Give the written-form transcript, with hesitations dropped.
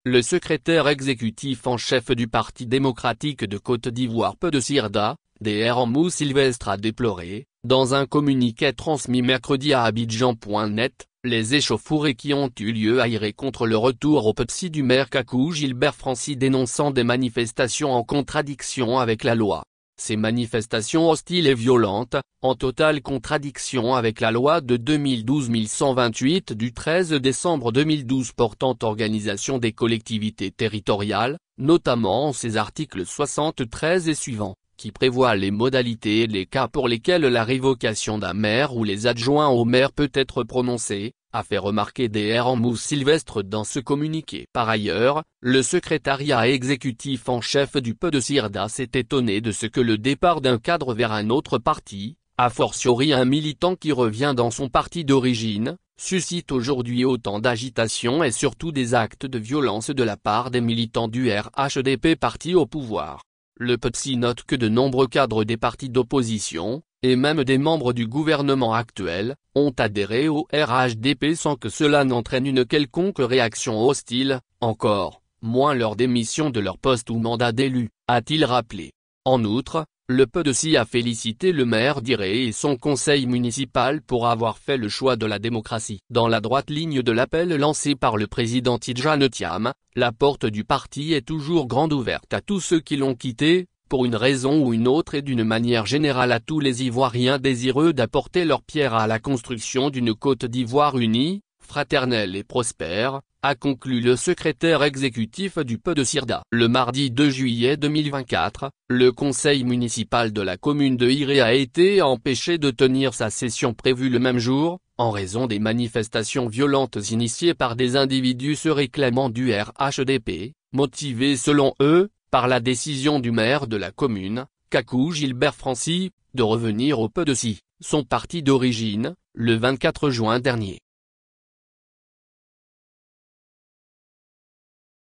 le secrétaire exécutif en chef du Parti démocratique de Côte d'Ivoire Peu Sirda, Dr Mou Sylvestre a déploré, dans un communiqué transmis mercredi à Abidjan.net, les échauffourées qui ont eu lieu ailleurs contre le retour au PEPSI du maire Kakou Gilbert Franci, dénonçant des manifestations en contradiction avec la loi. Ces manifestations hostiles et violentes, en totale contradiction avec la loi de 2012-1128 du 13 décembre 2012 portant organisation des collectivités territoriales, notamment ses articles 73 et suivants, qui prévoient les modalités et les cas pour lesquels la révocation d'un maire ou les adjoints au maire peut être prononcée, a fait remarquer Dr Mou Sylvestre dans ce communiqué. Par ailleurs, le secrétariat exécutif en chef du Peu Sirda s'est étonné de ce que le départ d'un cadre vers un autre parti, a fortiori un militant qui revient dans son parti d'origine, suscite aujourd'hui autant d'agitation et surtout des actes de violence de la part des militants du RHDP, parti au pouvoir. Le PEPSI note que de nombreux cadres des partis d'opposition, et même des membres du gouvernement actuel, ont adhéré au RHDP sans que cela n'entraîne une quelconque réaction hostile, encore moins leur démission de leur poste ou mandat d'élu, a-t-il rappelé. En outre, le PEDESI a félicité le maire d'Iré et son conseil municipal pour avoir fait le choix de la démocratie. Dans la droite ligne de l'appel lancé par le président Tidjane Thiam, la porte du parti est toujours grande ouverte à tous ceux qui l'ont quitté, pour une raison ou une autre, et d'une manière générale à tous les Ivoiriens désireux d'apporter leur pierre à la construction d'une Côte d'Ivoire unie, fraternelle et prospère, a conclu le secrétaire exécutif du Peu Sirda. Le mardi 2 juillet 2024, le conseil municipal de la commune de Iré a été empêché de tenir sa session prévue le même jour, en raison des manifestations violentes initiées par des individus se réclamant du RHDP, motivés selon eux, par la décision du maire de la commune, Kakou Gilbert Franci, de revenir au PEDESI, son parti d'origine, le 24 juin dernier.